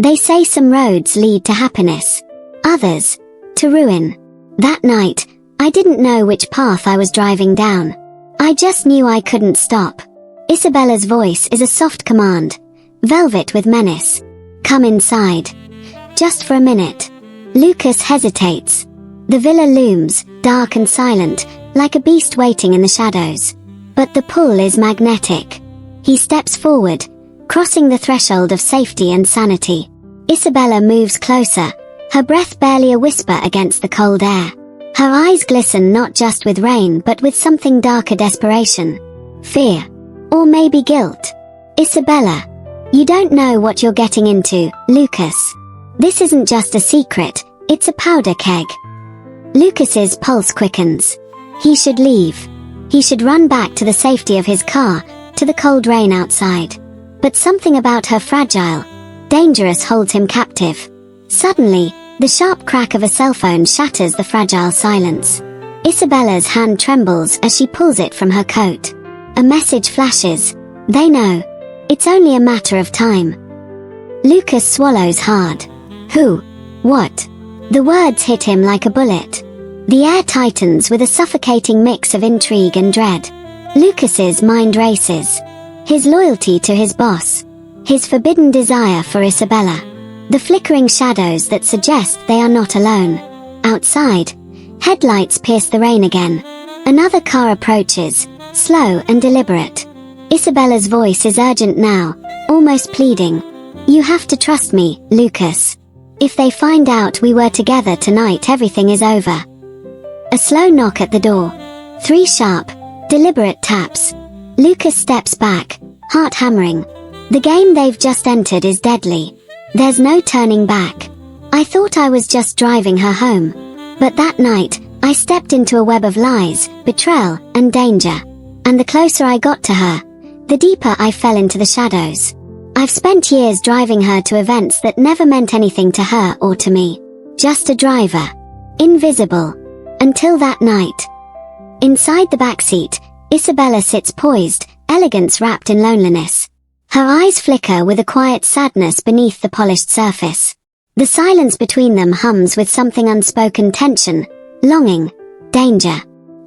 They say some roads lead to happiness, others to ruin. That night, I didn't know which path I was driving down. I just knew I couldn't stop. Isabella's voice is a soft command, velvet with menace. Come inside. Just for a minute. Lucas hesitates. The villa looms, dark and silent, like a beast waiting in the shadows. But the pull is magnetic. He steps forward, crossing the threshold of safety and sanity. Isabella moves closer, her breath barely a whisper against the cold air. Her eyes glisten not just with rain but with something darker: desperation, fear, or maybe guilt. Isabella, you don't know what you're getting into, Lucas. This isn't just a secret, it's a powder keg. Lucas's pulse quickens. He should leave. He should run back to the safety of his car, to the cold rain outside. But something about her fragile, dangerous holds him captive. Suddenly, the sharp crack of a cell phone shatters the fragile silence. Isabella's hand trembles as she pulls it from her coat. A message flashes. They know. It's only a matter of time. Lucas swallows hard. Who? What? The words hit him like a bullet. The air tightens with a suffocating mix of intrigue and dread. Lucas's mind races. His loyalty to his boss. His forbidden desire for Isabella. The flickering shadows that suggest they are not alone. Outside, headlights pierce the rain again. Another car approaches, slow and deliberate. Isabella's voice is urgent now, almost pleading. You have to trust me, Lucas. If they find out we were together tonight, everything is over. A slow knock at the door. 3 sharp, deliberate taps. Lucas steps back, heart hammering. The game they've just entered is deadly. There's no turning back. I thought I was just driving her home. But that night, I stepped into a web of lies, betrayal, and danger. And the closer I got to her, the deeper I fell into the shadows. I've spent years driving her to events that never meant anything to her or to me. Just a driver. Invisible. Until that night. Inside the backseat, Isabella sits poised, elegance wrapped in loneliness. Her eyes flicker with a quiet sadness beneath the polished surface. The silence between them hums with something unspoken: tension, longing, danger.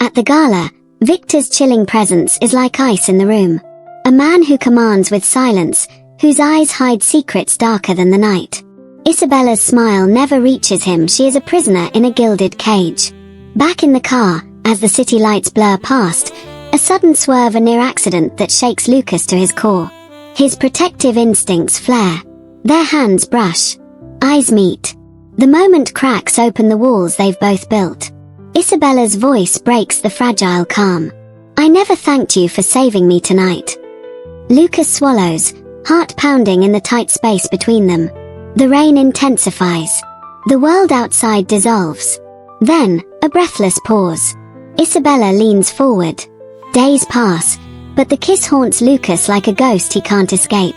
At the gala, Victor's chilling presence is like ice in the room. A man who commands with silence, whose eyes hide secrets darker than the night. Isabella's smile never reaches him. She is a prisoner in a gilded cage. Back in the car, as the city lights blur past, a sudden swerve, a near accident that shakes Lucas to his core. His protective instincts flare. Their hands brush. Eyes meet. The moment cracks open the walls they've both built. Isabella's voice breaks the fragile calm. I never thanked you for saving me tonight. Lucas swallows, heart pounding in the tight space between them. The rain intensifies. The world outside dissolves. Then, a breathless pause. Isabella leans forward. Days pass, but the kiss haunts Lucas like a ghost he can't escape.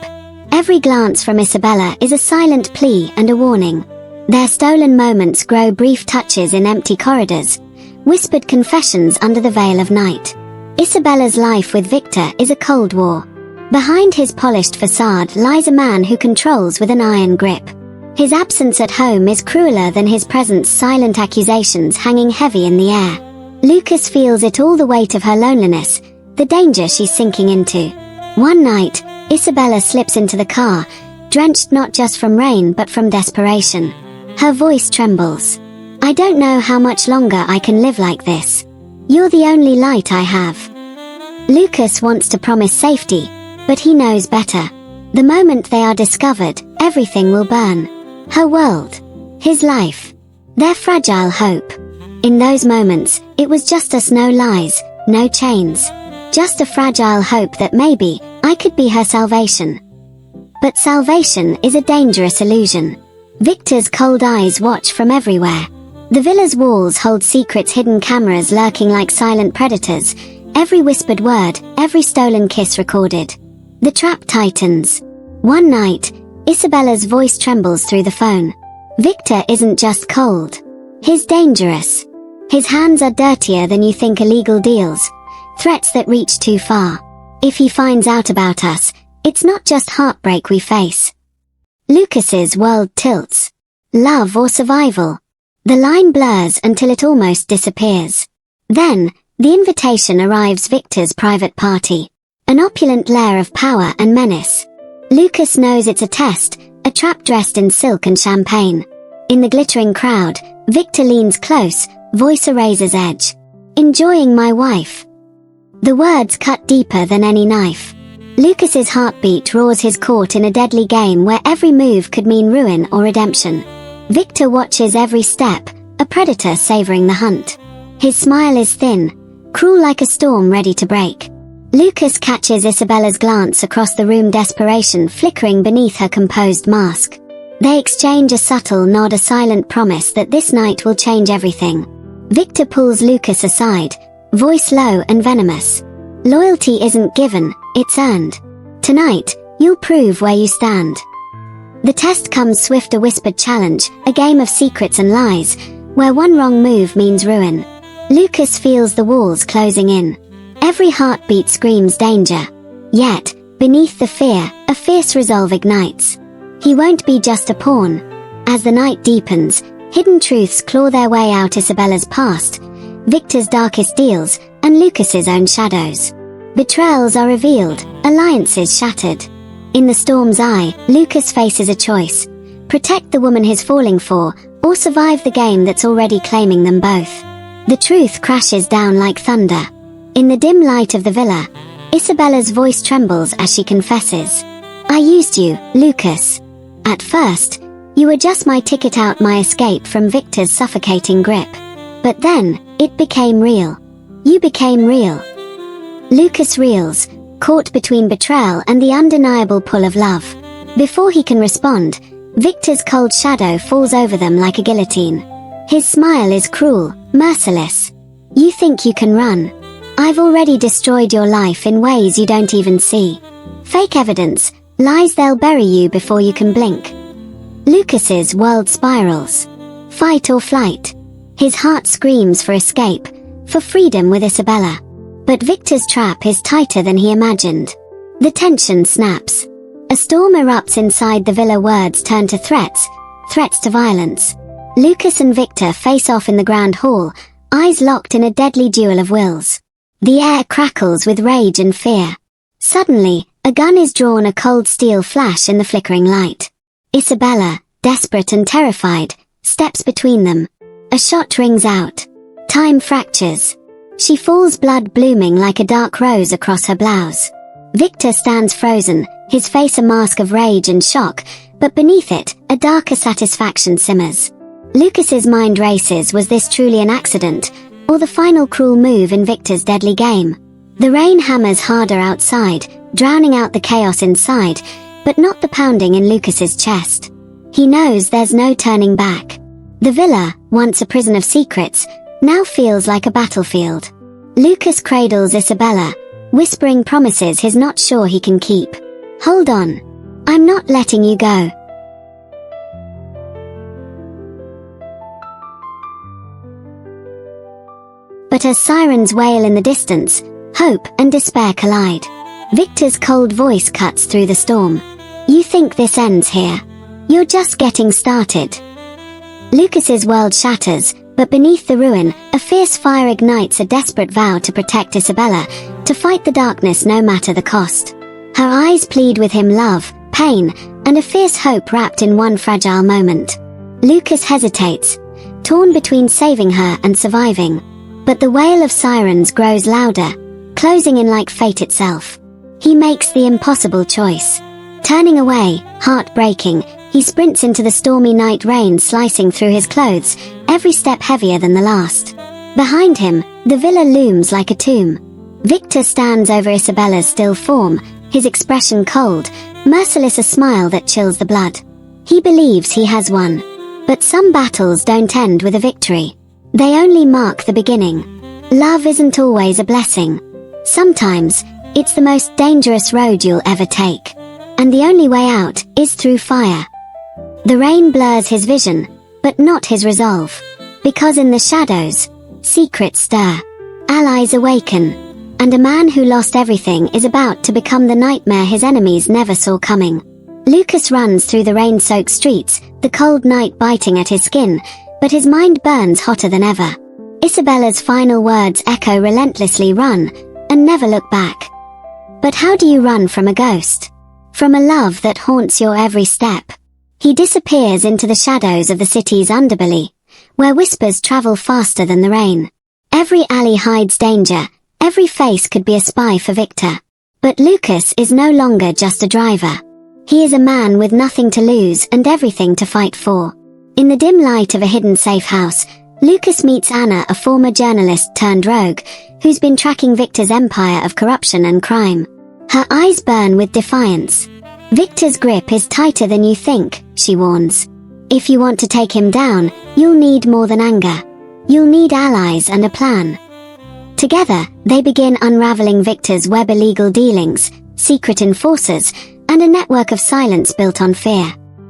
Every glance from Isabella is a silent plea and a warning. Their stolen moments grow brief touches in empty corridors, whispered confessions under the veil of night. Isabella's life with Victor is a cold war. Behind his polished facade lies a man who controls with an iron grip. His absence at home is crueler than his presence, silent accusations hanging heavy in the air. Lucas feels it all, the weight of her loneliness, the danger she's sinking into. One night, Isabella slips into the car, drenched not just from rain but from desperation. Her voice trembles. I don't know how much longer I can live like this. You're the only light I have. Lucas wants to promise safety, but he knows better. The moment they are discovered, everything will burn. Her world. His life. Their fragile hope. In those moments, it was just us, no lies, no chains. Just a fragile hope that maybe I could be her salvation. But salvation is a dangerous illusion. Victor's cold eyes watch from everywhere. The villa's walls hold secrets, hidden cameras lurking like silent predators, every whispered word, every stolen kiss recorded. The trap tightens. One night, Isabella's voice trembles through the phone. Victor isn't just cold. He's dangerous. His hands are dirtier than you think. Illegal deals. Threats that reach too far. If he finds out about us, it's not just heartbreak we face. Lucas's world tilts. Love or survival? The line blurs until it almost disappears. Then, the invitation arrives: Victor's private party. An opulent lair of power and menace. Lucas knows it's a test, a trap dressed in silk and champagne. In the glittering crowd, Victor leans close, voice a razor's edge. "Enjoying my wife." The words cut deeper than any knife. Lucas's heartbeat roars, his caught in a deadly game where every move could mean ruin or redemption. Victor watches every step, a predator savoring the hunt. His smile is thin, cruel like a storm ready to break. Lucas catches Isabella's glance across the room, desperation flickering beneath her composed mask. They exchange a subtle nod, a silent promise that this night will change everything. Victor pulls Lucas aside, voice low and venomous. "Loyalty isn't given, it's earned. Tonight, you'll prove where you stand." The test comes swift, a whispered challenge, a game of secrets and lies, where one wrong move means ruin. Lucas feels the walls closing in. Every heartbeat screams danger. Yet, beneath the fear, a fierce resolve ignites. He won't be just a pawn. As the night deepens, hidden truths claw their way out: Isabella's past, Victor's darkest deals, and Lucas's own shadows. Betrayals are revealed, alliances shattered. In the storm's eye, Lucas faces a choice: protect the woman he's falling for, or survive the game that's already claiming them both. The truth crashes down like thunder. In the dim light of the villa, Isabella's voice trembles as she confesses. "I used you, Lucas. At first, you were just my ticket out, my escape from Victor's suffocating grip. But then, it became real. You became real." Lucas reels, caught between betrayal and the undeniable pull of love. Before he can respond, Victor's cold shadow falls over them like a guillotine. His smile is cruel, merciless. "You think you can run? I've already destroyed your life in ways you don't even see. Fake evidence, lies, they'll bury you before you can blink." Lucas's world spirals. Fight or flight. His heart screams for escape, for freedom with Isabella. But Victor's trap is tighter than he imagined. The tension snaps. A storm erupts inside the villa, words turn to threats, threats to violence. Lucas and Victor face off in the grand hall, eyes locked in a deadly duel of wills. The air crackles with rage and fear. Suddenly, a gun is drawn, a cold steel flash in the flickering light. Isabella, desperate and terrified, steps between them. A shot rings out. Time fractures. She falls, blood blooming like a dark rose across her blouse. Victor stands frozen, his face a mask of rage and shock, but beneath it, a darker satisfaction simmers. Lucas's mind races: was this truly an accident, or the final cruel move in Victor's deadly game? The rain hammers harder outside, drowning out the chaos inside, but not the pounding in Lucas's chest. He knows there's no turning back. The villa, once a prison of secrets, now feels like a battlefield. Lucas cradles Isabella, whispering promises he's not sure he can keep. "Hold on. I'm not letting you go." But as sirens wail in the distance, hope and despair collide. Victor's cold voice cuts through the storm. "You think this ends here? You're just getting started." Lucas's world shatters, but beneath the ruin, a fierce fire ignites, a desperate vow to protect Isabella, to fight the darkness no matter the cost. Her eyes plead with him: love, pain, and a fierce hope wrapped in one fragile moment. Lucas hesitates, torn between saving her and surviving. But the wail of sirens grows louder, closing in like fate itself. He makes the impossible choice. Turning away, heartbreaking, he sprints into the stormy night, rain slicing through his clothes, every step heavier than the last. Behind him, the villa looms like a tomb. Victor stands over Isabella's still form, his expression cold, merciless, a smile that chills the blood. He believes he has won. But some battles don't end with a victory. They only mark the beginning. Love isn't always a blessing. Sometimes, it's the most dangerous road you'll ever take. And the only way out is through fire. The rain blurs his vision, but not his resolve. Because in the shadows, secrets stir. Allies awaken. And a man who lost everything is about to become the nightmare his enemies never saw coming. Lucas runs through the rain-soaked streets, the cold night biting at his skin, but his mind burns hotter than ever. Isabella's final words echo relentlessly: run, and never look back. But how do you run from a ghost? From a love that haunts your every step? He disappears into the shadows of the city's underbelly, where whispers travel faster than the rain. Every alley hides danger, every face could be a spy for Victor. But Lucas is no longer just a driver. He is a man with nothing to lose and everything to fight for. In the dim light of a hidden safe house, Lucas meets Anna, a former journalist turned rogue, who's been tracking Victor's empire of corruption and crime. Her eyes burn with defiance. Victor's grip is tighter than you think, she warns. If you want to take him down, you'll need more than anger. You'll need allies and a plan. Together, they begin unraveling Victor's web: illegal dealings, secret enforcers, and a network of silence built on fear.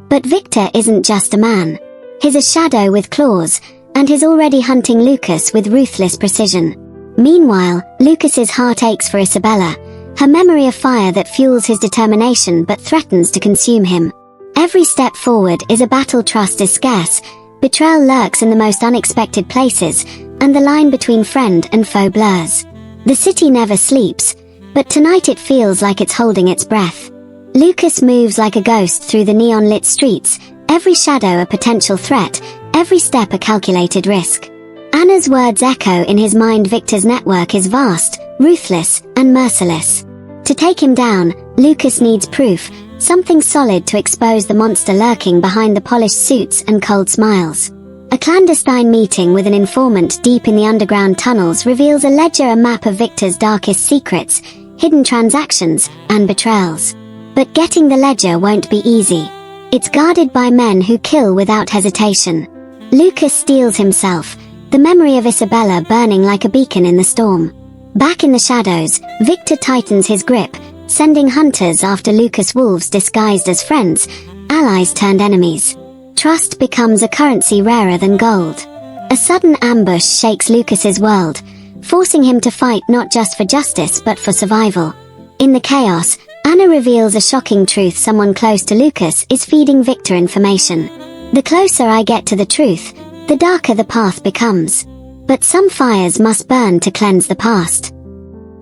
But Victor isn't just a man. He's a shadow with claws, and he's already hunting Lucas with ruthless precision. Meanwhile, Lucas's heart aches for Isabella, her memory of fire that fuels his determination but threatens to consume him. Every step forward is a battle. Trust is scarce, betrayal lurks in the most unexpected places, and the line between friend and foe blurs. The city never sleeps, but tonight it feels like it's holding its breath. Lucas moves like a ghost through the neon-lit streets, every shadow a potential threat, every step a calculated risk. Anna's words echo in his mind: Victor's network is vast, ruthless, and merciless. To take him down, Lucas needs proof, something solid to expose the monster lurking behind the polished suits and cold smiles. A clandestine meeting with an informant deep in the underground tunnels reveals a ledger, a map of Victor's darkest secrets, hidden transactions, and betrayals. But getting the ledger won't be easy. It's guarded by men who kill without hesitation. Lucas steels himself, the memory of Isabella burning like a beacon in the storm. Back in the shadows, Victor tightens his grip, sending hunters after Lucas, wolves disguised as friends, allies turned enemies. Trust becomes a currency rarer than gold. A sudden ambush shakes Lucas's world, forcing him to fight not just for justice but for survival. In the chaos, Anna reveals a shocking truth: someone close to Lucas is feeding Victor information. The closer I get to the truth, the darker the path becomes. But some fires must burn to cleanse the past.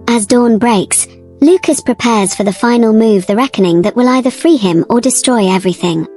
As dawn breaks, Lucas prepares for the final move, the reckoning that will either free him or destroy everything.